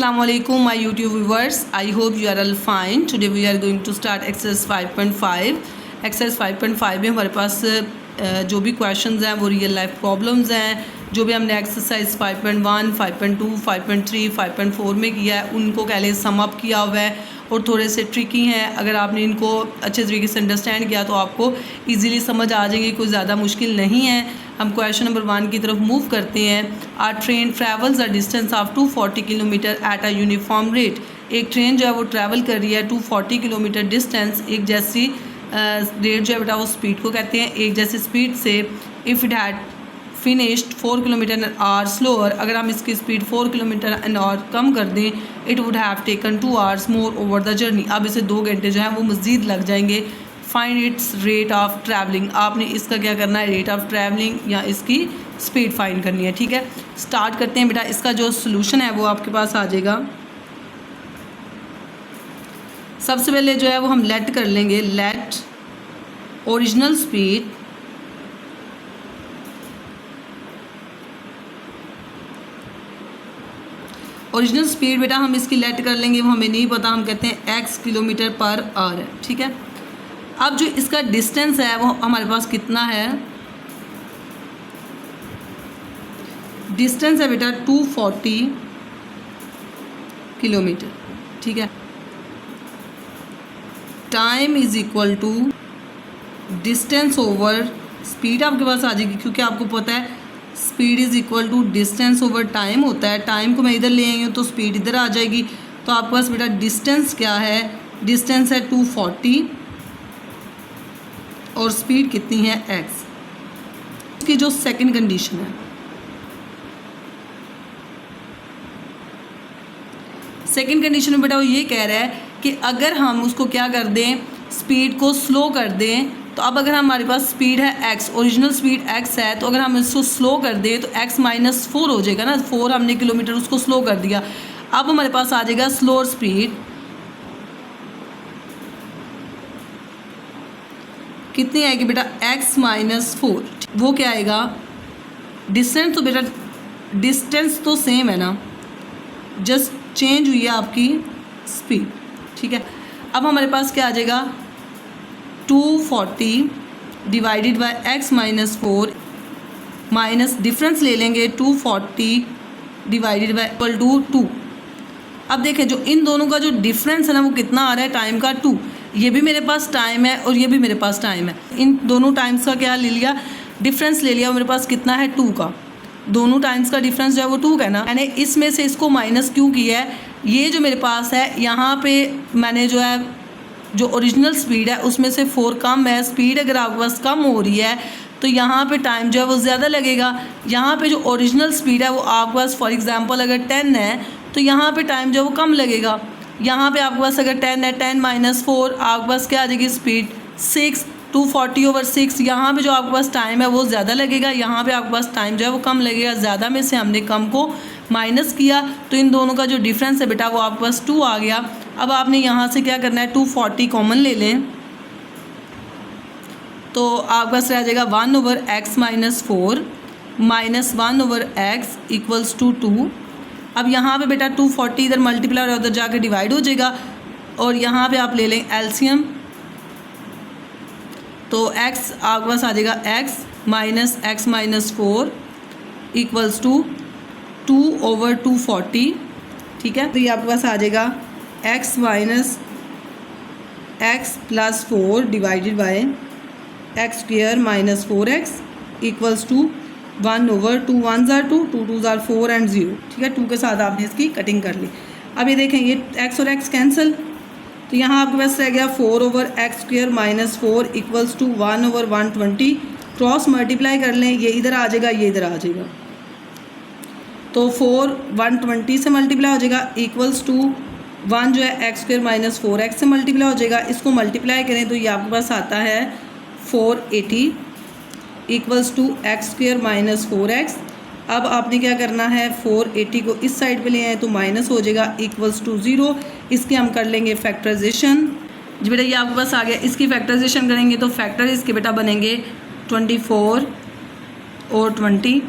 Assalamualaikum my YouTube viewers. I hope you are all fine. Today we are going to start exercise 5.5. Exercise 5.5 में हमारे पास जो भी questions हैं वो real life problems हैं. जो भी हमने एक्सरसाइज 5.1, 5.2, 5.3, 5.4 में किया है उनको पहले सम अप किया हुआ है और थोड़े से ट्रिकी हैं. अगर आपने इनको अच्छे तरीके से अंडरस्टैंड किया तो आपको इजीली समझ आ जाएगी, कोई ज़्यादा मुश्किल नहीं है. हम क्वेश्चन नंबर 1 की तरफ मूव करते हैं. Are train travels a distance of 240 kilometre at a uniform rate. एक ट्रेन जो है वो ट्रैवल कर रही है 240 किलोमीटर डिस्टेंस, एक जैसी रेट जो है बेटा वो स्पीड को कहते हैं, एक जैसी स्पीड से. If it had finished 4 kilometre an hour slower, अगर हम इसकी स्पीड 4 किलोमीटर एन आवर कम कर दें, it would have taken 2 hours more over the journey. अब इसे 2 घंटे जो है वो मज़ीद लग जाएंगे. Find its rate of travelling. आपने इसका क्या करना है, रेट ऑफ ट्रैवलिंग या इसकी स्पीड फाइंड करनी है. ठीक है, स्टार्ट करते हैं बेटा. इसका जो सोल्यूशन है वो आपके पास आ जाएगा. सबसे पहले जो है वो हम लेट कर लेंगे. Let original speed original speed बेटा हम इसकी लेट कर लेंगे, वो हमें नहीं पता, हम कहते हैं x किलोमीटर पर आवर है. ठीक है, अब जो इसका डिस्टेंस है वो हमारे पास कितना है, डिस्टेंस है बेटा 240 किलोमीटर. ठीक है, time is equal to distance over speed आपके पास आ जाएगी, क्योंकि आपको पता है speed is equal to distance over time होता है. टाइम को मैं इधर ले आई हूँ तो स्पीड इधर आ जाएगी. तो आपके पास बेटा डिस्टेंस क्या है, डिस्टेंस है 240 और स्पीड कितनी है x. इसकी जो सेकंड कंडीशन है, सेकंड कंडीशन में बेटा वो ये कह रहा है कि अगर हम उसको क्या कर दें, स्पीड को स्लो कर दें. तो अब अगर हमारे पास स्पीड है x, ओरिजिनल स्पीड x है, तो अगर हम इसको स्लो कर दें तो x -4 हो जाएगा ना. 4 हमने किलोमीटर उसको स्लो कर दिया. अब हमारे पास आ जाएगा स्लोअर स्पीड. कितनी आएगी बेटा, x -4. वो क्या आएगा, डिस्टेंस तो बेटा डिस्टेंस तो सेम है ना, जस्ट चेंज हुई है आपकी स्पीड. ठीक है, अब हमारे पास क्या आ जाएगा, 240 divided by x -4 minus difference ले लेंगे 240 डिवाइडेड बाय इक्वल टू 2. अब देखें जो इन दोनों का जो डिफरेंस है ना वो कितना आ रहा है, टाइम का 2. ये भी मेरे पास टाइम है और ये भी मेरे पास टाइम है. इन दोनों टाइम्स का क्या ले लिया, डिफरेंस ले लिया. मेरे पास कितना है 2 का. दोनों टाइम्स का डिफरेंस जो है वो 2 का है ना. मैंने इसमें से इसको माइनस क्यों किया है, ये जो मेरे पास है यहाँ पे मैंने जो है जो ओरिजिनल स्पीड है उसमें से 4 कम है. स्पीड अगर आपके पास कम हो रही है तो यहाँ पे टाइम जो है वो ज़्यादा लगेगा. यहाँ पे जो ओरिजिनल स्पीड है वो आपके पास फॉर एग्जांपल अगर 10 है तो यहाँ पे टाइम जो है वो कम लगेगा. यहाँ पे आपके पास अगर 10 है, 10 -4 आपके पास क्या आ जाएगी स्पीड 6, 240 ओवर 6. यहाँ पे जो आपके पास टाइम है वो ज़्यादा लगेगा, यहाँ पे आपके पास टाइम जो है वो कम लगेगा. ज़्यादा में से हमने कम को माइनस किया तो इन दोनों का जो डिफरेंस है बेटा वो आपके पास 2 आ गया. अब आपने यहाँ से क्या करना है, 240 कॉमन ले लें तो आपके पास रह जाएगा 1/x -4 minus 1/x equals to 2. अब यहाँ पे बेटा 240 इधर मल्टीप्लाई और उधर जाके डिवाइड हो जाएगा और यहाँ पे आप ले लें एलसीएम. तो x आपके पास आ जाएगा x minus x -4 equals to 2/240. ठीक है, तो ये आपके पास आ जाएगा x minus x + 4 divided by x² - 4x equals to 1/2. 1 * 2, 2 2 = 4 and 0. ठीक है, 2 के साथ आपने इसकी कटिंग कर ली. अब ये देखें ये x और x कैंसिल, तो यहाँ आपके पास रह गया 4/x² - 4 equals to 1/120. Cross multiply कर लें, ये इधर आ जाएगा, ये इधर आ जाएगा. तो 4 120 से मल्टीप्लाई हो जाएगा इक्वल्स टू 1 जो है x² - 4x से मल्टीप्लाई हो जाएगा. इसको मल्टीप्लाई करें तो ये आपके पास आता है 480 इक्वल्स टू x² - 4x. अब आपने क्या करना है, 480 को इस साइड पे ले आए तो माइनस हो जाएगा इक्वल्स टू 0. इसके हम कर लेंगे फैक्टराइजेशन. जी बेटा ये आपके पास आ गया. इसकी फैक्टराइजेशन करेंगे तो फैक्टर इसके बेटा बनेंगे 24 और 20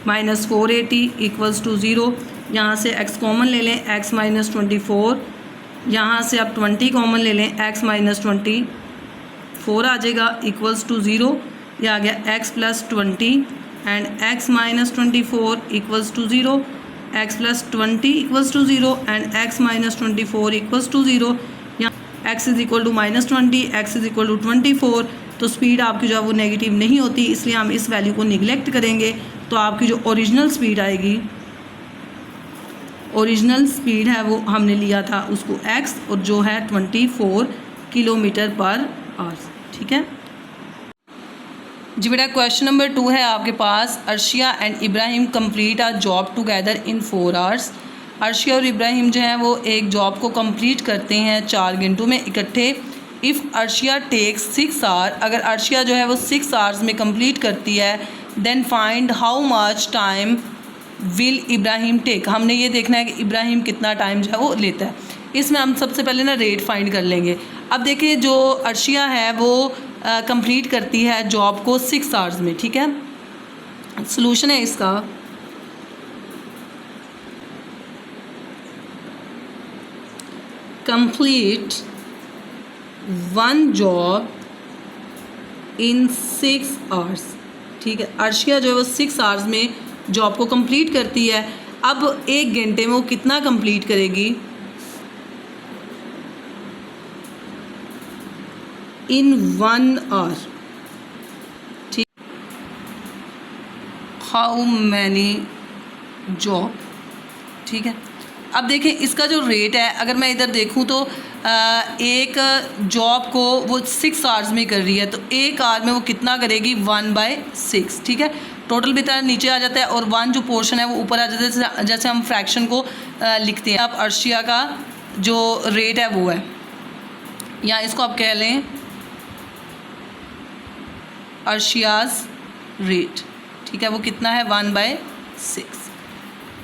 -480 इक्वल्स टू 0. यहाँ से x कॉमन ले लें, x माइनस 24, यहाँ से आप 20 कॉमन ले लें, x माइनस 24 आ जाएगा इक्वल्स टू 0। यह आ गया x plus 20 and x minus 24 equals to 0, x plus 20 equals to 0 and x minus 24 equals to 0। यहाँ x is equal to minus 20, x is equal to 24। तो स्पीड आपकी जो है वो नेगेटिव नहीं होती, इसलिए हम इस वैल्यू को निगलेक्ट करेंगे। तो आपकी जो ओरिजिनल स्पीड आएगी, ओरिजिनल स्पीड है वो हमने लिया था उसको x, और जो है 24 किलोमीटर पर आवर। ठीक है जी बेटा। क्वेश्चन नंबर 2 है आपके पास, Arshia and Ibrahim complete a job together in 4 hours. Arshia और इब्राहिम जो हैं वो एक जॉब को कंप्लीट करते हैं 4 घंटों में इकट्ठे। इफ़ अर्शिया टेक्स 6 आवर, अगर अर्शिया जो है वो 6 आवर्स में कंप्लीट करती है, then find how much time will Ibrahim take. हमने ये देखना है कि इब्राहिम कितना टाइम जो है वो लेता है। इसमें हम सबसे पहले ना रेट फाइंड कर लेंगे। अब देखिए जो अर्शिया है वो कंप्लीट करती है जॉब को 6 आवर्स में। ठीक है, सॉल्यूशन है इसका, complete one job in 6 hours. ठीक है, अर्शिया जो है वो 6 आवर्स में जॉब को कंप्लीट करती है। अब 1 घंटे में वो कितना कंप्लीट करेगी? इन 1 आवर। ठीक, हाउ मैनी जॉब। ठीक है, अब देखें इसका जो रेट है, अगर मैं इधर देखूं तो एक जॉब को वो 6 आवर्स में कर रही है, तो 1 आवर में वो कितना करेगी? 1/6। ठीक है, टोटल भी तरह नीचे आ जाता है और 1 जो पोर्शन है वो ऊपर आ जाता है, जैसे हम फ्रैक्शन को लिखते हैं। अब अर्शिया का जो रेट है वो है, या इसको आप कह लें अर्शियाज़ रेट। ठीक है, वो कितना है? 1/6।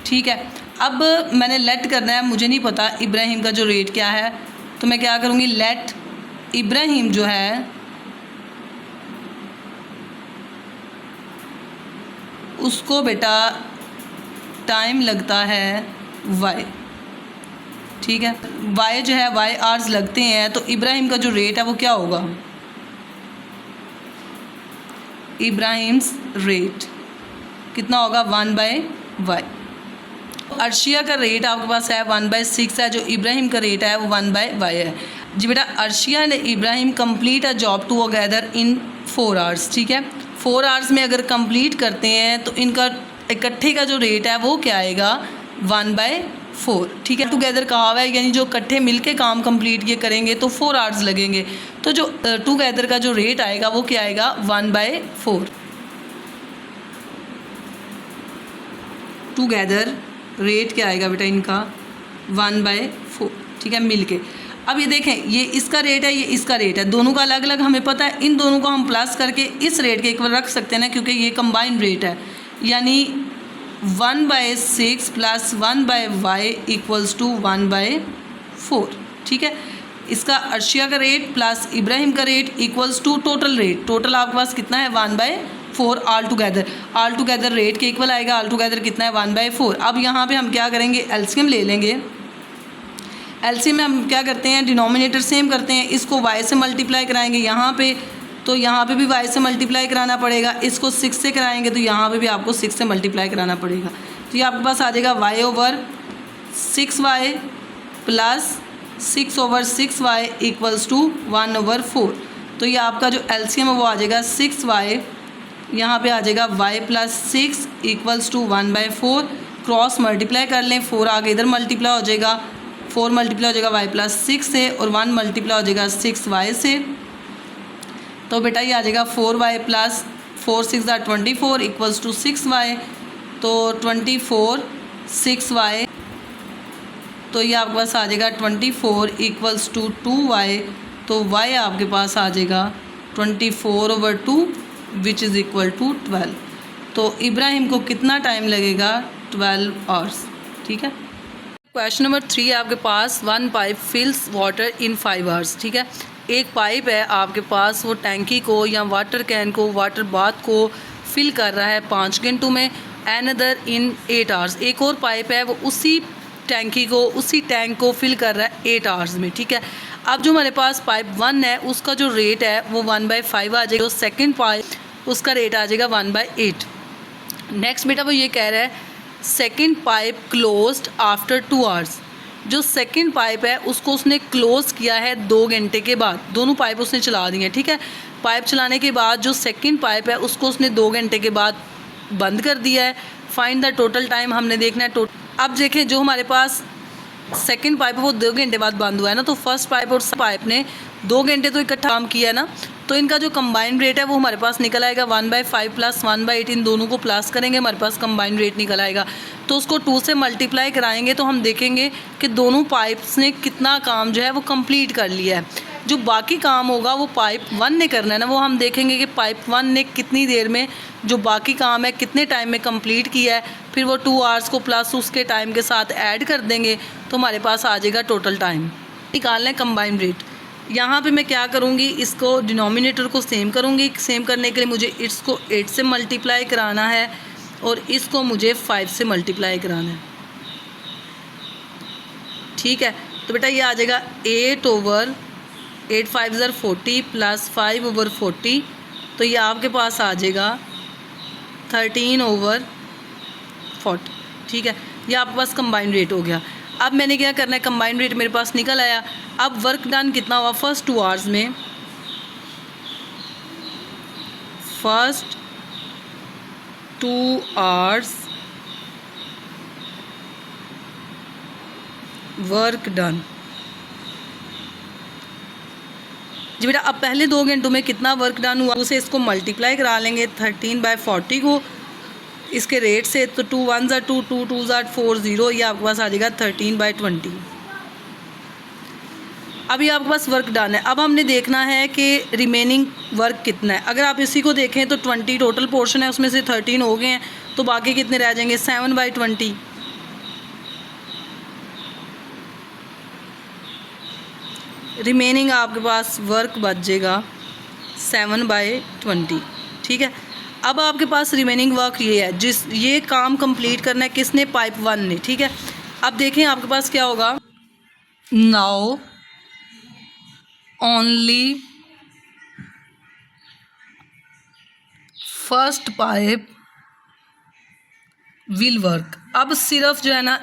ठीक है, अब मैंने लेट करना है, मुझे नहीं पता इब्राहिम का जो रेट क्या है, तो मैं क्या करूँगी, लेट इब्राहिम जो है उसको बेटा टाइम लगता है y। ठीक है, y जो है y आवर्स लगते हैं, तो इब्राहिम का जो रेट है वो क्या होगा? इब्राहिम्स रेट कितना होगा? 1/y। अर्शिया का रेट आपके पास है 1/6 है, जो इब्राहिम का रेट है वो 1/y है। जी बेटा, Arshiya and Ibrahim complete a job together in 4 hours. ठीक है, 4 आवर्स में अगर कंप्लीट करते हैं तो इनका इकट्ठे का जो रेट है वो क्या आएगा? 1/4। ठीक है, टुगेदर कहा हुआ है, यानी जो इकट्ठे मिलके काम कंप्लीट ये करेंगे तो 4 आवर्स लगेंगे, तो जो टुगेदर का जो रेट आएगा वो क्या आएगा? 1/4। टुगेदर रेट क्या आएगा बेटा इनका? 1/4। ठीक है, मिलके। अब ये देखें, ये इसका रेट है, ये इसका रेट है, दोनों का अलग अलग हमें पता है। इन दोनों को हम प्लस करके इस रेट के इक्वल रख सकते हैं ना, क्योंकि ये कंबाइंड रेट है, यानी 1/6 प्लस 1/y इक्वल्स टू 1/4। ठीक है, इसका अर्शिया का रेट प्लस इब्राहिम का rate equals to total rate. Total आपके पास कितना है? 1/4 ऑल टुगेदर रेट के इक्वल आएगा। ऑल टुगेदर कितना है? 1/4। अब यहाँ पे हम क्या करेंगे? एलसीएम ले लेंगे। एलसीएम में हम क्या करते हैं? डिनोमिनेटर सेम करते हैं, इसको y से मल्टीप्लाई कराएंगे यहाँ पे, तो यहाँ पे भी y से मल्टीप्लाई कराना पड़ेगा। इसको 6 से कराएंगे तो यहाँ पे भी आपको 6 से मल्टीप्लाई कराना पड़ेगा। तो ये आपके पास आ जाएगा y/6y plus 6/6y equals to 1/4। तो ये आपका जो एलसीएम है वो आ जाएगा 6y, यहाँ पे आ जाएगा y plus 6 equals to 1/4। Cross multiply कर लें, 4 आगे इधर मल्टीप्लाई हो जाएगा, 4 मल्टीप्लाई हो जाएगा y प्लस 6 से, और 1 मल्टीप्लाई हो जाएगा 6y से। तो बेटा ये आ जाएगा 4y plus 4 6 24 equals to 6y, तो 24 6y, तो ये आपके पास आ जाएगा 24 इक्वल्स टू 2y। तो y आपके पास आ जाएगा 24/2 विच इज़ इक्वल टू 12। तो इब्राहिम को कितना टाइम लगेगा? 12 आवर्स। ठीक है, क्वेश्चन नंबर 3 है आपके पास, 1 पाइप फिल्स वाटर इन 5 आवर्स। ठीक है, एक पाइप है आपके पास, वो टैंकी को या वाटर कैन को, वाटर बाथ को फिल कर रहा है 5 घंटों में, अनदर इन 8 आवर्स। एक और पाइप है वो उसी टैंक को फिल कर रहा है 8 आवर्स में, ठीक है। अब जो हमारे पास पाइप 1 है उसका जो रेट है वो 1/5 आ जाएगा, तो सेकेंड पाइप उसका रेट आ जाएगा 1/8। नेक्स्ट बेटा वो ये कह रहा है second pipe closed after 2 hours. जो सेकेंड पाइप है उसको उसने क्लोज़ किया है 2 घंटे के बाद, दोनों पाइप उसने चला दी हैं, ठीक है। पाइप चलाने के बाद जो सेकेंड पाइप है उसको उसने 2 घंटे के बाद बंद कर दिया है। फाइंड द टोटल टाइम हमने देखना है। अब देखें जो हमारे पास सेकेंड पाइप है वो 2 घंटे बाद बंद हुआ है ना, तो फर्स्ट पाइप और पाइप ने 2 घंटे तो इकट्ठा काम किया है ना, तो इनका जो कंबाइंड रेट है वो हमारे पास निकल आएगा 1/5 प्लस 1/8। इन दोनों को प्लस करेंगे हमारे पास कंबाइंड रेट निकल आएगा, तो उसको 2 से मल्टीप्लाई कराएंगे तो हम देखेंगे कि दोनों पाइप्स ने कितना काम जो है वो कंप्लीट कर लिया है। जो बाकी काम होगा वो पाइप 1 ने करना है ना, वो हम देखेंगे कि पाइप 1 ने कितनी देर में जो बाकी काम है कितने टाइम में कंप्लीट किया है, फिर वो 2 आवर्स को प्लस उसके टाइम के साथ ऐड कर देंगे तो हमारे पास आ जाएगा टोटल टाइम। निकालना है कंबाइंड रेट। यहाँ पे मैं क्या करूँगी, इसको डिनोमिनेटर को सेम करूँगी। सेम करने के लिए मुझे इसको 8 से मल्टीप्लाई कराना है और इसको मुझे 5 से मल्टीप्लाई कराना है, ठीक है। तो बेटा ये आ जाएगा 8 5 40 प्लस 5/40, तो ये आपके पास आ जाएगा 13/40, ठीक है। ये आपके पास कंबाइंड रेट हो गया। अब मैंने क्या करना है, कंबाइंड रेट मेरे पास निकल आया। अब वर्क डन कितना हुआ फर्स्ट 2 आवर्स में, फर्स्ट 2 आवर्स वर्क डन। जी बेटा अब पहले 2 घंटों में कितना वर्क डन हुआ उसे इसको मल्टीप्लाई करा लेंगे 13/40 को इसके रेट से, तो 2 1 ज़ा 2 2 2 ज़ा 4 0, ये आपके पास आ जाएगा 13/20। अब ये आपके पास वर्क डन है। अब हमने देखना है कि रिमेनिंग वर्क कितना है। अगर आप इसी को देखें तो 20 टोटल पोर्शन है, उसमें से 13 हो गए हैं, तो बाकी कितने रह जाएंगे 7/20। रिमेनिंग आपके पास वर्क बच जाएगा 7/20, ठीक है। अब आपके पास रिमेनिंग वर्क ये है, ये काम कंप्लीट करना है किसने, पाइप 1 ने, ठीक है। अब देखें आपके पास क्या होगा, now only first pipe will work. अब सिर्फ जो है ना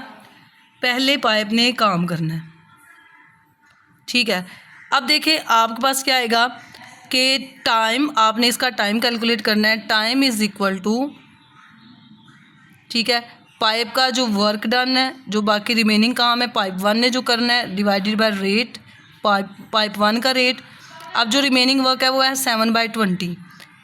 पहले पाइप ने काम करना है, ठीक है। अब देखें आपके पास क्या आएगा कि टाइम, आपने इसका टाइम कैलकुलेट करना है। टाइम इज़ इक्वल टू, ठीक है, पाइप का जो वर्क डन है, जो बाकी रिमेनिंग काम है पाइप 1 ने जो करना है, डिवाइडेड बाय रेट, पाइप 1 का रेट। अब जो रिमेनिंग वर्क है वो है 7/20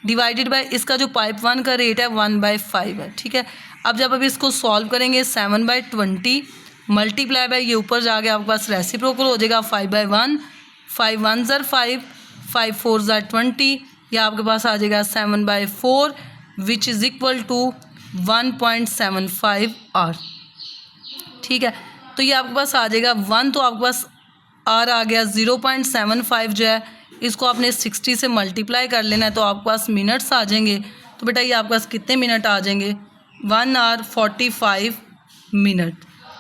डिवाइडेड बाय इसका जो पाइप 1 का रेट है 1/5 है, ठीक है। अब जब अभी इसको सॉल्व करेंगे 7/20 मल्टीप्लाई बाय ये ऊपर जाके आपके पास रेसिप्रोकल हो जाएगा 5/1, 5 1 ज़ा 5, 5 4 ज़ा 20, यह आपके पास आ जाएगा 7/4 विच इज़ इक्वल टू 1.75 आर, ठीक है। तो ये आपके पास आ जाएगा 1, तो आपके पास आर आ गया 0.75 जो है इसको आपने 60 से मल्टीप्लाई कर लेना है, तो आपके पास मिनट्स आ जाएंगे। तो बेटा ये आपके पास कितने मिनट आ जाएंगे, 1 आवर 45 मिनट,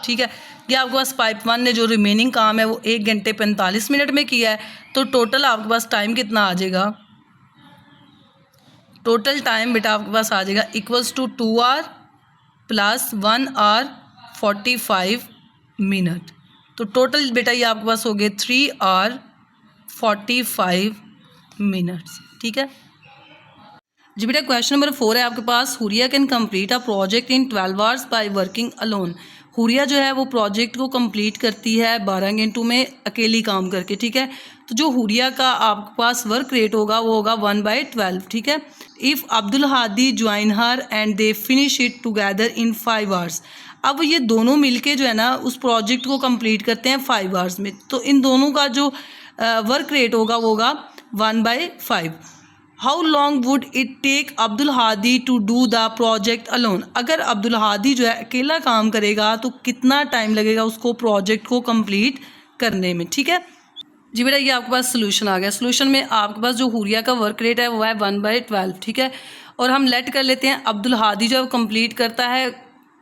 ठीक है। ये आपके पास पाइप 1 ने जो रिमेनिंग काम है वो 1 घंटे 45 मिनट में किया है, तो टोटल आपके पास टाइम कितना आ जाएगा, टोटल टाइम बेटा आपके पास आ जाएगा equals to 2 hour plus 1 hour 45 minute, तो टोटल बेटा ये आपके पास हो गए 3 आवर 45 मिनट्स, ठीक है जी। बेटा क्वेश्चन नंबर 4 है आपके पास, Huriya can complete a project in 12 hours by working alone. Huriya जो है वो प्रोजेक्ट को कंप्लीट करती है 12 घंटों में अकेली काम करके, ठीक है। तो जो हुरिया का आपके पास वर्क रेट होगा वो होगा 1/12, ठीक है। If Abdul Hadi join her and they finish it together in 5 hours. अब ये दोनों मिलके जो है ना उस प्रोजेक्ट को कंप्लीट करते हैं 5 आवर्स में, तो इन दोनों का जो वर्क रेट होगा वो होगा 1/5। How long would it take Abdul Hadi to do the project alone. अगर अब्दुल हादी जो है अकेला काम करेगा तो कितना टाइम लगेगा उसको प्रोजेक्ट को कंप्लीट करने में, ठीक है। जी बेटा ये आपके पास सोल्यूशन आ गया। सोल्यूशन में आपके पास जो हुरिया का वर्क रेट है वो है 1/12, ठीक है। और हम लेट कर लेते हैं अब्दुल हादी जब कंप्लीट करता है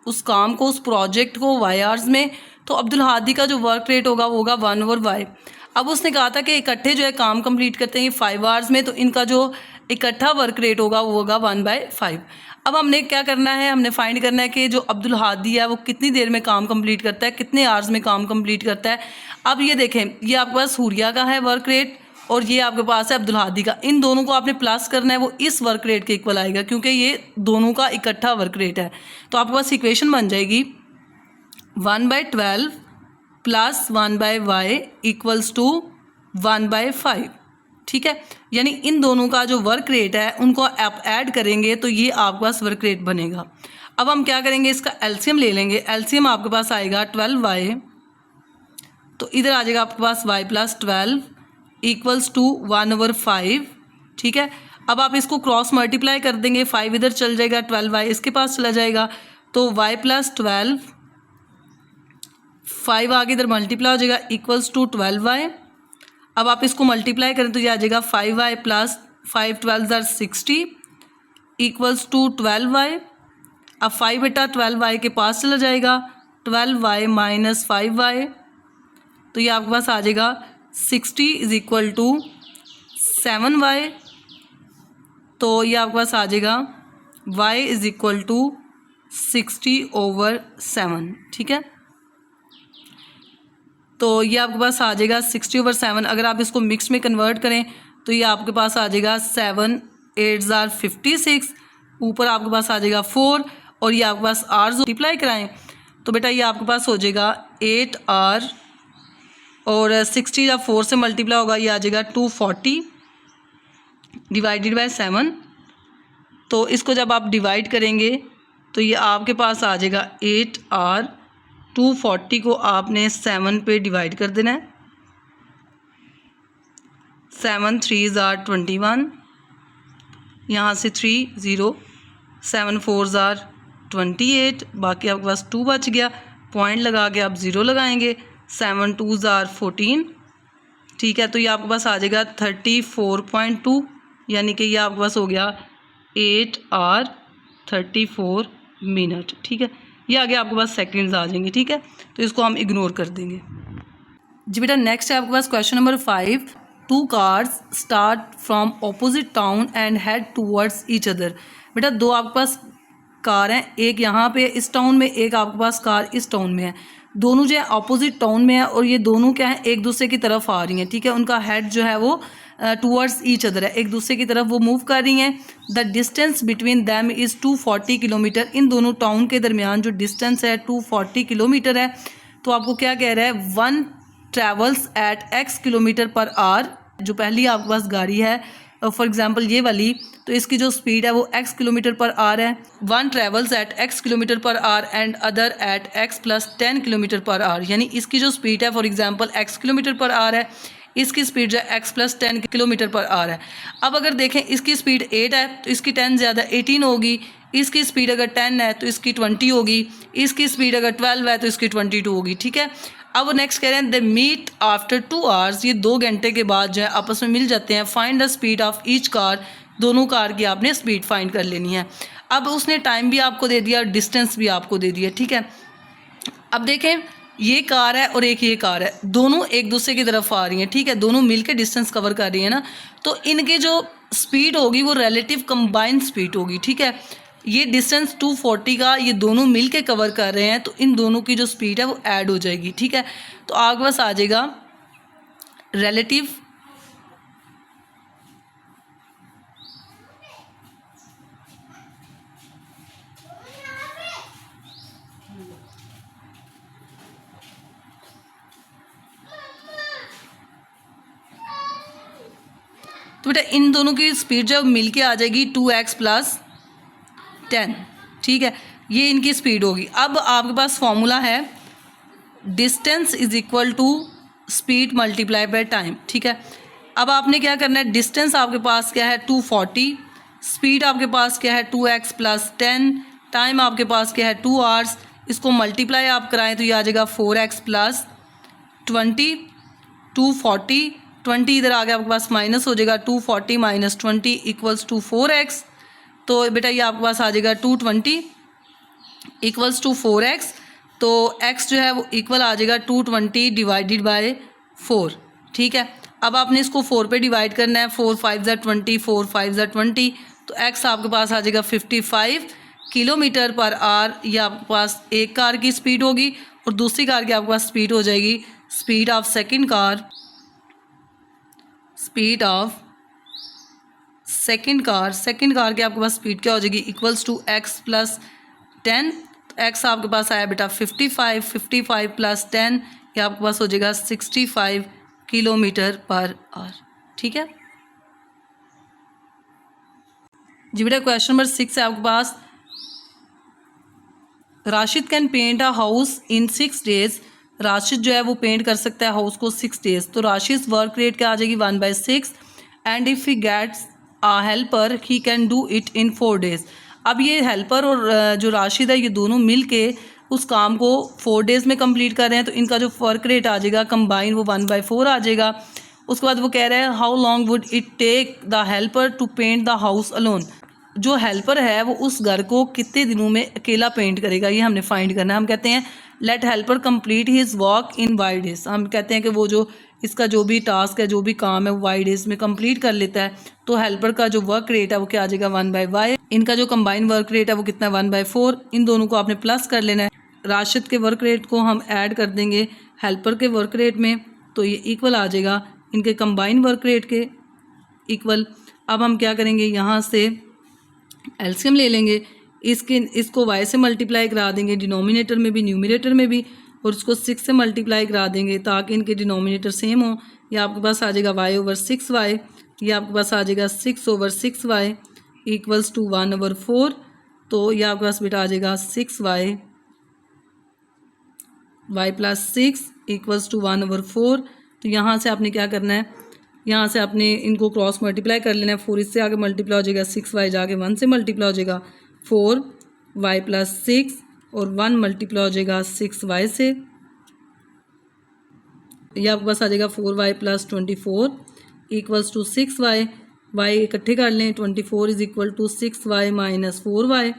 उस काम को, उस प्रोजेक्ट को वाई आवर्स में, तो अब्दुल हादी का जो वर्क रेट होगा वो होगा 1/y। अब उसने कहा था कि इकट्ठे जो है काम कंप्लीट करते हैं 5 आवर्स में, तो इनका जो इकट्ठा वर्क रेट होगा वो होगा 1/5। अब हमने क्या करना है, हमने फाइंड करना है कि जो अब्दुल हादी है वो कितनी देर में काम कंप्लीट करता है, कितने आवर्स में काम कंप्लीट करता है। अब ये देखें, ये आपके पास हुरिया का है वर्क रेट और ये आपके पास है अब्दुल हादी का। इन दोनों को आपने प्लस करना है, वो इस वर्क रेट के इक्वल आएगा क्योंकि ये दोनों का इकट्ठा वर्क रेट है। तो आपके पास इक्वेशन बन जाएगी 1/12 प्लस 1/y इक्वल्स टू 1/5, ठीक है। यानी इन दोनों का जो वर्क रेट है उनको आप ऐड करेंगे तो ये आपके पास वर्क रेट बनेगा। अब हम क्या करेंगे, इसका एलसीएम ले लेंगे। एलसीएम आपके पास आएगा 12y, तो इधर आ जाएगा आपके पास y + 12 इक्वल्स टू 1/5, ठीक है। अब आप इसको क्रॉस मल्टीप्लाई कर देंगे, 5 इधर चल जाएगा, 12y इसके पास चला जाएगा, तो y + 12 5 आगे इधर मल्टीप्लाई हो जाएगा इक्वल्स टू 12y। अब आप इसको मल्टीप्लाई करें तो ये आ जाएगा 5y + 5 12 60 इक्वल्स टू 12y। अब 5/12y के पास चला जाएगा, 12y - 5y, तो ये आपके पास आ जाएगा 60 = 7y। तो ये आपके पास आ जाएगा y = 60/7, ठीक है। तो ये आपके पास आ जाएगा 60/7। अगर आप इसको मिक्स में कन्वर्ट करें तो ये आपके पास आ जाएगा 7 8 * 56, ऊपर आपके पास आ जाएगा 4 और ये आपके पास आवर्स मल्टीप्लाई कराएं तो बेटा ये आपके पास हो जाएगा 8 आवर और 60 जब 4 से मल्टीप्लाई होगा ये आ जाएगा 240 / 7। तो इसको जब आप डिवाइड करेंगे तो ये आपके पास आ जाएगा 8 आवर। 240 को आपने 7 पे डिवाइड कर देना है, 7 3s are 21, यहाँ से 3 0, 7 4s are 28, बाकी आपके पास 2 बच गया, पॉइंट लगा के आप 0 लगाएंगे, 7 2s are 14, ठीक है। तो ये आपके पास आ जाएगा 34.2, यानी कि ये आपके पास हो गया 8 आवर 34 मिनट, ठीक है। ये आगे आपके पास सेकंड्स आ जाएंगे, ठीक है। तो इसको हम इग्नोर कर देंगे। जी बेटा नेक्स्ट है आपके पास question number 5। 2 cars start from opposite town and head towards each other. बेटा 2 आपके पास कार हैं, एक यहाँ पे इस टाउन में, एक आपके पास कार इस टाउन में है। दोनों जो है ऑपोजिट टाउन में है और ये दोनों क्या है, एक दूसरे की तरफ आ रही हैं, ठीक है। उनका हेड जो है वो टूवर्ड्स ईच अदर है, एक दूसरे की तरफ वो मूव कर रही हैं। The distance between them is 240 kilometre. इन दोनों टाउन के दरमियान जो डिस्टेंस है 240 किलोमीटर है। तो आपको क्या कह रहा है, 1 ट्रैवल्स एट x km/h। जो पहली आपके पास गाड़ी है फॉर एग्जांपल ये वाली, तो इसकी जो स्पीड है वो x km/h है। 1 travels at x km/h and other at x + 10 km/h, यानी इसकी जो स्पीड है फॉर एग्जांपल x km/h है, इसकी स्पीड जो है x + 10 km/h है। अब अगर देखें इसकी स्पीड 8 है तो इसकी 10 ज़्यादा 18 होगी, इसकी स्पीड अगर 10 है तो इसकी 20 होगी, इसकी स्पीड अगर 12 है तो इसकी 22 होगी, ठीक है। अब नेक्स्ट कह रहे हैं दे मीट आफ्टर 2 आवर्स। ये 2 घंटे के बाद जो है आपस में मिल जाते हैं। Find the speed of each car. दोनों कार की आपने स्पीड फाइंड कर लेनी है। अब उसने टाइम भी आपको दे दिया, डिस्टेंस भी आपको दे दिया, ठीक है। अब देखें ये कार है और एक ये कार है, दोनों एक दूसरे की तरफ आ रही हैं, ठीक है। दोनों मिलकर डिस्टेंस कवर कर रही है ना, तो इनके जो स्पीड होगी वो रिलेटिव कंबाइंड स्पीड होगी, ठीक है। ये डिस्टेंस 240 का ये दोनों मिल के कवर कर रहे हैं, तो इन दोनों की जो स्पीड है वो ऐड हो जाएगी, ठीक है। तो आगे बस आ जाएगा रिलेटिव तो बेटा इन दोनों की स्पीड जब मिल के आ जाएगी 2x + 10, ठीक है। ये इनकी स्पीड होगी। अब आपके पास फॉर्मूला है distance is equal to speed multiply by time, ठीक है। अब आपने क्या करना है, डिस्टेंस आपके पास क्या है 240, स्पीड आपके पास क्या है 2x + 10, टाइम आपके पास क्या है 2 आवर्स। इसको मल्टीप्लाई आप कराएं तो ये आ जाएगा 4x + 20, 240 20 इधर आ गया आपके पास माइनस हो जाएगा, 240 माइनस 20 इक्वल्स टू 4x। तो बेटा ये आपके पास आ जाएगा 220 इक्वल्स टू 4x। तो x जो है वो इक्वल आ जाएगा 220 डिवाइडेड बाय 4। ठीक है, अब आपने इसको 4 पे डिवाइड करना है, 4 5 ज़ा 20, 4 5 ज़ा 20, तो x आपके पास आ जाएगा 55 किलोमीटर पर आवर। ये आपके पास एक कार की स्पीड होगी और दूसरी कार की आपके पास स्पीड हो जाएगी speed of second car, speed of second car की आपके पास स्पीड क्या हो जाएगी equals to x plus 10। x आपके पास आया बेटा 55 प्लस 10, ये आपके पास हो जाएगा 65 किलोमीटर पर आवर। ठीक है जी बेटा, क्वेश्चन नंबर 6 है आपके पास, Rashid can paint a house in 6 days. Rashid जो है वो पेंट कर सकता है हाउस को 6 डेज। तो राशिद वर्क रेट क्या आ जाएगी 1/6, and if he gets a helper he can do it in 4 days. अब ये हेल्पर और जो राशिद है ये दोनों मिल के उस काम को 4 डेज़ में कंप्लीट कर रहे हैं, तो इनका जो वर्क रेट आ जाएगा कंबाइन वो 1/4 आ जाएगा। उसके बाद वो कह रहे हैं how long would it take the helper to paint the house alone. जो हेल्पर है वो उस घर को कितने दिनों में अकेला पेंट करेगा, ये हमने फाइंड करना है। हम कहते हैं let helper complete his work in Y days. हम कहते हैं कि वो जो इसका जो भी टास्क है, जो भी काम है वो वाई डेज में कंप्लीट कर लेता है। तो हेल्पर का जो वर्क रेट है वो क्या आ जाएगा 1/y। इनका जो कंबाइन वर्क रेट है वो कितना है 1/4। इन दोनों को आपने प्लस कर लेना है। राशिद के वर्क रेट को हम ऐड कर देंगे हेल्पर के वर्क रेट में, तो ये इक्वल आ जाएगा इनके कंबाइन वर्क रेट के इक्वल। अब हम क्या करेंगे, यहाँ से एलसीएम ले लेंगे, इसको y से मल्टीप्लाई करा देंगे डिनोमिनेटर में भी न्यूमिनेटर में भी, और उसको 6 से मल्टीप्लाई करा देंगे ताकि इनके डिनोमिनेटर सेम हो। ये आपके पास आ जाएगा y/6y, ये आपके पास आ जाएगा 6/6y इक्वल्स टू 1/4। तो ये आपके पास बेटा आ जाएगा 6y प्लस 6 इक्वल्स टू 1/4। तो यहाँ से आपने क्या करना है, यहाँ से आपने इनको क्रॉस मल्टीप्लाई कर लेना है। 4 इससे आगे मल्टीप्लाई हो जाएगा, 6y जाके 1 से मल्टीप्लाई हो जाएगा 4y प्लस 6, और 1 मल्टीप्लाई हो जाएगा 6y से। यह आपके पास आ जाएगा 4y plus 24 equals to 6y। y इकट्ठे कर लें, 24 is equal to 6y minus 4y।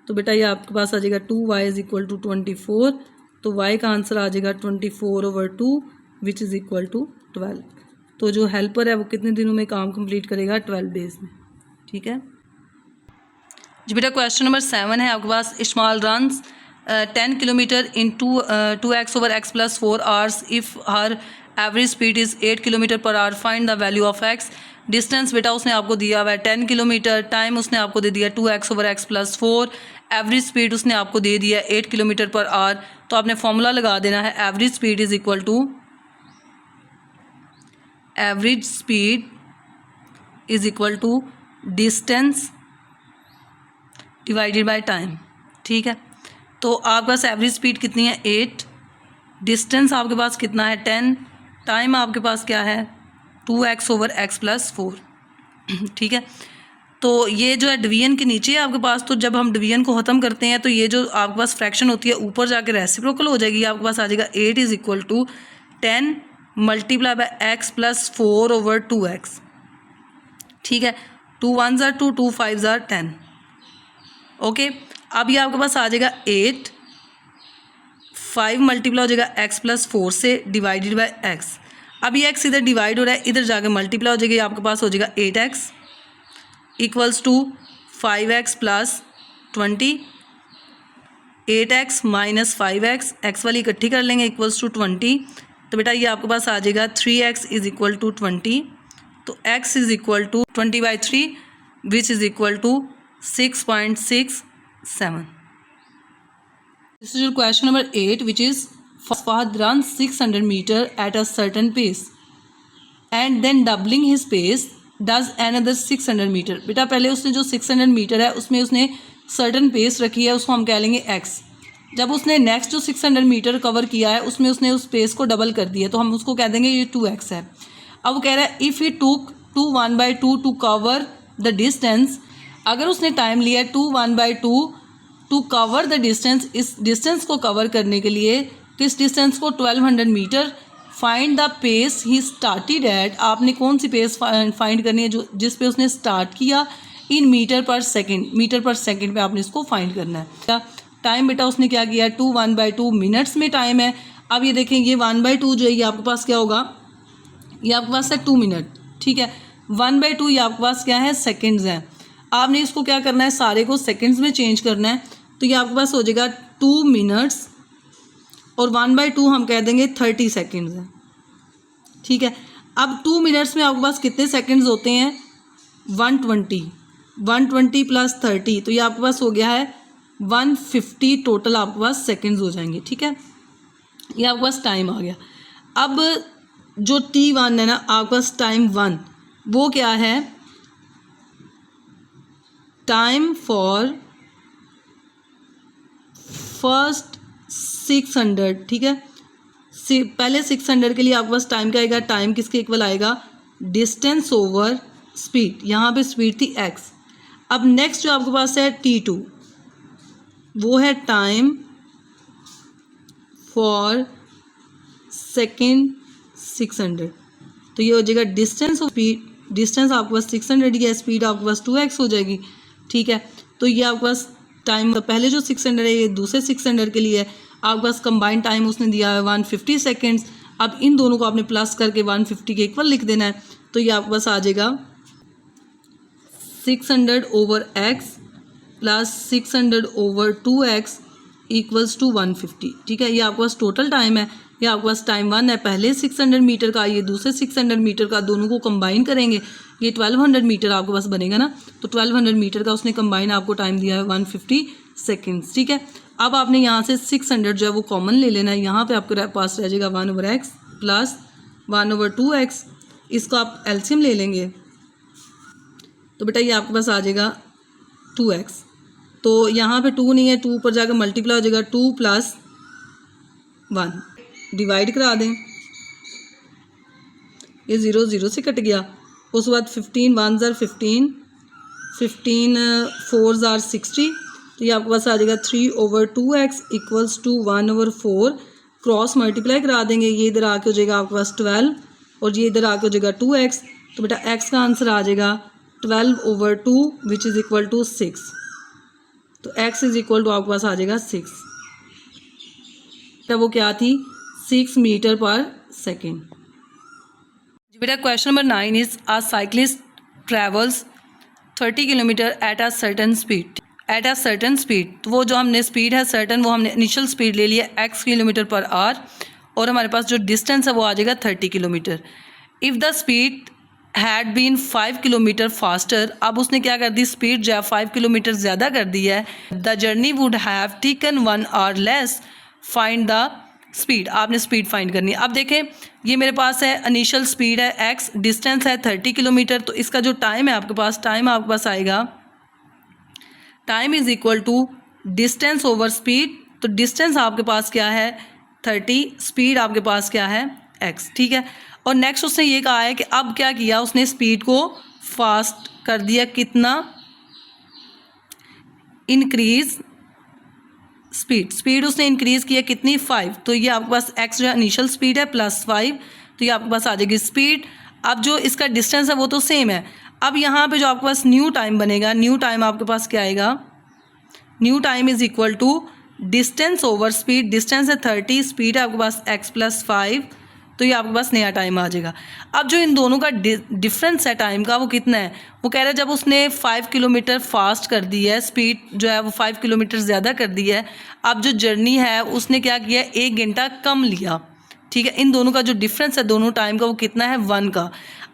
तो बेटा ये आपके पास आ जाएगा 2y इज इक्वल टू 24। तो y का आंसर आ जाएगा 24/2 विच इज़ इक्वल टू 12। तो जो हेल्पर है वो कितने दिनों में काम कंप्लीट करेगा 12 डेज में। ठीक है जी बेटा, क्वेश्चन नंबर 7 है आपके पास, Ismail runs 10 kilometre in 2x/x plus 4 hours if her average speed is 8 kilometre per hour, find the value of x। Distance बेटा उसने आपको दिया हुआ है 10 किलोमीटर, टाइम उसने आपको दे दिया 2x/x प्लस 4, एवरेज स्पीड उसने आपको दे दिया 8 किलोमीटर पर आवर। तो आपने फॉर्मूला लगा देना है, average speed is equal to distance divided by time. ठीक है, तो आपके पास एवरेज स्पीड कितनी है 8, डिस्टेंस आपके पास कितना है 10, टाइम आपके पास क्या है 2x/x प्लस 4। ठीक है, तो ये जो है डिवीजन के नीचे है आपके पास। तो जब हम डिवीजन को ख़त्म करते हैं तो ये जो आपके पास फ्रैक्शन होती है ऊपर जाके रेसिप्रोकल हो जाएगी। आपके पास आ जाएगा 8 is equal to 10 multiply by x plus 4/2x। ठीक है, 2 1 ज़ा 2, 2 5 ज़ा 10। ओके, अब ये आपके पास आ जाएगा 8, 5 मल्टीप्लाई हो जाएगा x प्लस 4 से डिवाइडेड बाय x। अब ये x इधर डिवाइड हो रहा है, इधर जाके मल्टीप्लाई हो जाएगा, आपके पास हो जाएगा 8x equals to 5x plus 20, 8x minus 5x, x वाली इकट्ठी कर लेंगे इक्वल्स टू 20। तो बेटा ये आपके पास आ जाएगा 3x इज़ इक्वल टू 20। तो x is equal to 20/3 which is equal to 6.67। This is your question number 8 which is Fahad runs 600 meter at a certain pace and then doubling his pace does another 600 meter। बेटा पहले उसने जो 600 metre है उसमें उसने certain pace रखी है, उसको हम कह लेंगे x। जब उसने नेक्स्ट जो 600 मीटर कवर किया है उसमें उसने उस पेस को डबल कर दिया, तो हम उसको कह देंगे ये 2x है। अब वो कह रहा है इफ़ ही टूक 2 1/2 टू कवर द डिस्टेंस, अगर उसने टाइम लिया 2 1/2 टू कवर द डिस्टेंस, इस डिस्टेंस को कवर करने के लिए, किस डिस्टेंस को 1200 metre find the pace he started at, आपने कौन सी पेस फाइंड करनी है जो जिस पे उसने स्टार्ट किया, इन मीटर पर सेकेंड पे आपने इसको फाइंड करना है। टाइम बेटा उसने क्या किया, 1/2 मिनट्स में टाइम है। अब ये देखें ये 1/2 जो है ये आपके पास क्या होगा, ये आपके पास है 2 मिनट, ठीक है। 1/2 ये आपके पास क्या है, सेकेंड्स हैं। आपने इसको क्या करना है, सारे को सेकेंड्स में चेंज करना है, तो ये आपके पास हो जाएगा 2 मिनट्स और 1/2 हम कह देंगे 30 सेकेंड्स है, ठीक है। अब 2 मिनट्स में आपके पास कितने सेकेंड्स होते हैं, 120 प्लस 30, तो ये आपके पास हो गया है 150 टोटल आपके पास सेकेंड्स हो जाएंगे, ठीक है। ये आपके पास टाइम आ गया। अब जो T1 है ना आपके पास टाइम 1, वो क्या है, टाइम फॉर फर्स्ट 600, ठीक है। पहले 600 के लिए आपके पास टाइम क्या आएगा, टाइम किसके इक्वल आएगा, डिस्टेंस ओवर स्पीड, यहाँ पे स्पीड थी x। अब नेक्स्ट जो आपके पास है T2, वो है टाइम फॉर सेकेंड 600, तो ये हो जाएगा डिस्टेंस और स्पीड, डिस्टेंस आपके पास 600 की है, स्पीड आपके पास 2x हो जाएगी, ठीक है। तो ये आपके पास टाइम पहले जो 600 है ये दूसरे 600 के लिए है, आपके पास कंबाइंड टाइम उसने दिया है 150 सेकेंड्स। अब इन दोनों को आपने प्लस करके 150 के इक्वल लिख देना है, तो ये आपके पास आ जाएगा 600/x plus 600/2x equals to 150, ठीक है। ये आपके पास टोटल टाइम है, ये आपके पास टाइम 1 है, पहले 600 मीटर का, ये दूसरे 600 मीटर का, दोनों को कंबाइन करेंगे, ये 1200 मीटर आपके पास बनेगा ना, तो 1200 मीटर का उसने कंबाइन आपको टाइम दिया है 150 सेकेंड्स, ठीक है। अब आपने यहाँ से 600 जो है वो कॉमन ले लेना है, यहाँ पे आपके पास रह जाएगा 1/x प्लस 1/2x, इसको आप एलसीएम ले लेंगे, तो बेटा ये आपके पास आ जाएगा 2x, तो यहाँ पे 2 नहीं है, 2 पर जाकर मल्टीप्लाई हो जाएगा, 2 + 1 डिवाइड करा दें, ये 0 0 से कट गया। उसके बाद 15 1s are 15, 15 4s are 60, तो ये आपके पास आ जाएगा 3/2x equals to 1/4, cross multiply करा देंगे, ये इधर आके हो जाएगा आपके पास 12 और ये इधर आके हो जाएगा 2x, तो बेटा x का आंसर आ जाएगा 12/2 विच इज़ इक्वल टू 6, तो x इज़ इक्वल टू आपके पास आ जाएगा 6, तो वो क्या थी, 6 मीटर पर सेकेंड। बेटा question number 9 is a cyclist travels 30 kilometre at a certain speed, तो वो जो हमने स्पीड है सर्टन, वो हमने इनिशियल स्पीड ले लिया x किलोमीटर पर आवर, और हमारे पास जो डिस्टेंस है वो आ जाएगा 30 kilometre. If the speed had been 5 kilometre faster, अब उसने क्या कर दी, स्पीड जो है 5 किलोमीटर ज़्यादा कर दी है, the journey would have taken 1 our less, find the speed, आपने स्पीड फाइंड करनी है। अब देखें ये मेरे पास है इनिशियल स्पीड है x, डिस्टेंस है 30 किलोमीटर, तो इसका जो टाइम है आपके पास, टाइम आपके पास आएगा, time is equal to distance over speed, तो डिस्टेंस आपके पास क्या है 30, स्पीड आपके पास क्या है x, ठीक है। और नेक्स्ट उसने ये कहा है कि अब क्या किया उसने, स्पीड को फास्ट कर दिया, कितना, इंक्रीज स्पीड उसने इंक्रीज़ किया कितनी, 5, तो ये आपके पास x जो है इनिशियल स्पीड है प्लस 5, तो ये आपके पास आ जाएगी स्पीड। अब जो इसका डिस्टेंस है वो तो सेम है, अब यहाँ पे जो आपके पास न्यू टाइम बनेगा, न्यू टाइम आपके पास क्या आएगा, new time is equal to distance over speed, distance है 30, स्पीड है आपके पास x प्लस 5, तो ये आपके पास नया टाइम आ जाएगा। अब जो इन दोनों का डिफरेंस है टाइम का वो कितना है, वो कह रहा है जब उसने 5 किलोमीटर फास्ट कर दी है, स्पीड जो है वो 5 किलोमीटर ज़्यादा कर दी है, अब जो जर्नी है उसने क्या किया, 1 घंटा कम लिया, ठीक है। इन दोनों का जो डिफरेंस है दोनों टाइम का वो कितना है, 1 का।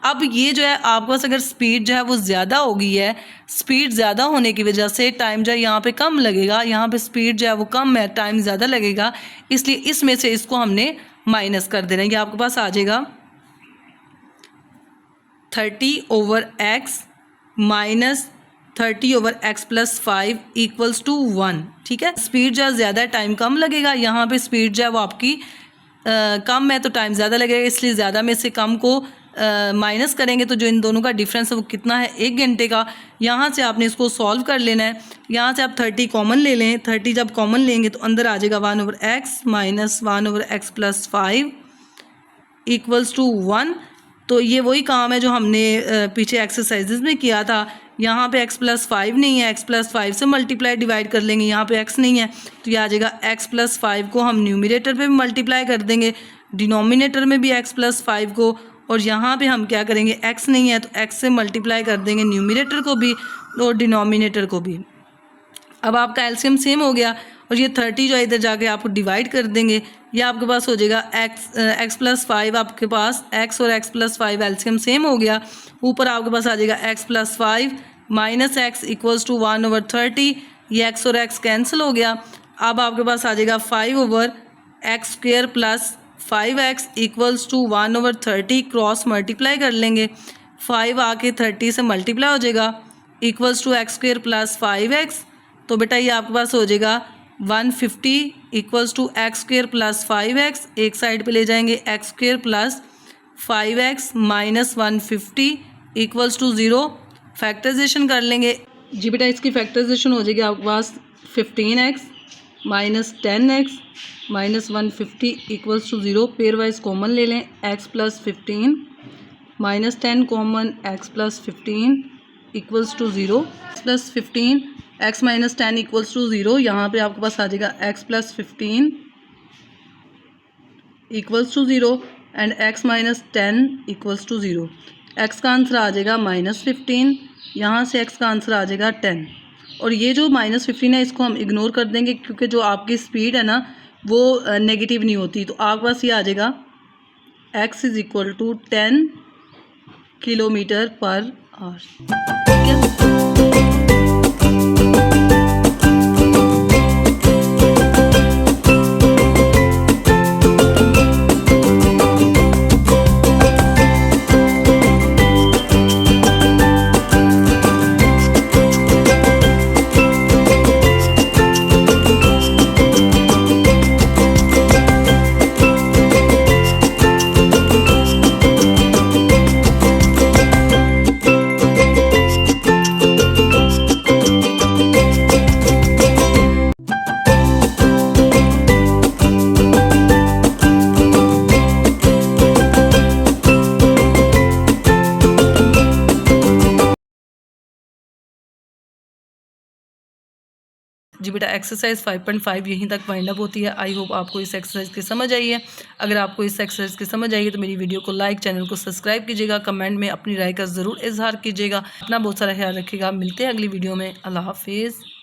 अब ये जो है आपके पास अगर स्पीड जो है वो ज़्यादा हो गई है, स्पीड ज़्यादा होने की वजह से टाइम जो है यहाँ पे कम लगेगा, यहाँ पे स्पीड जो है वो कम है, टाइम ज़्यादा लगेगा, इसलिए इसमें से इसको हमने माइनस कर देना है। ये आपके पास आ जाएगा 30/x minus 30/x plus 5 equals to 1, ठीक है। स्पीड जो है ज़्यादा है, टाइम कम लगेगा, यहाँ पे स्पीड जो है वो आपकी कम है तो टाइम ज़्यादा लगेगा, इसलिए ज़्यादा में से कम को माइनस करेंगे तो जो इन दोनों का डिफरेंस है वो कितना है, 1 घंटे का। यहाँ से आपने इसको सॉल्व कर लेना है, यहाँ से आप 30 कॉमन ले लें, 30 जब कॉमन लेंगे तो अंदर आ जाएगा 1/x minus 1/x plus 5 equals to 1। तो ये वही काम है जो हमने पीछे एक्सरसाइजेज में किया था। यहाँ पे x+5 नहीं है, x+5 से मल्टीप्लाई डिवाइड कर लेंगे, यहाँ पे x नहीं है तो ये आ जाएगा x+5 को हम न्यूमरेटर पे भी मल्टीप्लाई कर देंगे, डिनोमिनेटर में भी x+5 को, और यहाँ पे हम क्या करेंगे, x नहीं है तो x से मल्टीप्लाई कर देंगे न्यूमरेटर को भी और डिनोमिनेटर को भी। अब आपका एलसीएम सेम हो गया और ये 30 जो है इधर जाके आपको डिवाइड कर देंगे, ये आपके पास हो जाएगा x+5, आपके पास x और x+5 एलसीएम सेम हो गया। ऊपर आपके पास आ जाएगा x+5 minus x equals to 1/30, ये x और x कैंसिल हो गया। अब आपके पास आ जाएगा 5/x² plus 5x equals to 1/30, cross multiply कर लेंगे, 5 आके 30 से मल्टीप्लाई हो जाएगा, equals to x² plus 5x। तो बेटा ये आपके पास हो जाएगा 150 equals to x² plus 5x, एक साइड पे ले जाएंगे x² plus 5x minus 150 equals to 0। Factorisation कर लेंगे जी बेटा, इसकी फैक्टराइजेशन हो जाएगी आपके पास 15x minus 10x minus 150 equals to 0। Pair wise common ले लें, x+15 minus 10 common, x+15 equals to 0, x+15 x minus 10 equals to 0। यहाँ पे आपके पास आ जाएगा x+15 equals to 0 and x minus 10 equals to 0। x का आंसर आ जाएगा -15, यहाँ से x का आंसर आ जाएगा 10। और ये जो -15 है इसको हम इग्नोर कर देंगे क्योंकि जो आपकी स्पीड है ना वो नेगेटिव नहीं होती, तो आपके पास ये आ जाएगा x is equal to 10 kilometre per hour. ठीक है। जी बेटा, एक्सरसाइज 5.5 यहीं तक वाइंड अप होती है। आई होप आपको इस एक्सरसाइज की समझ आई है। अगर आपको इस एक्सरसाइज की समझ आई है तो मेरी वीडियो को लाइक, चैनल को सब्सक्राइब कीजिएगा, कमेंट में अपनी राय का ज़रूर इजहार कीजिएगा। अपना बहुत सारा ख्याल रखिएगा। मिलते हैं अगली वीडियो में। अल्लाह हाफिज़।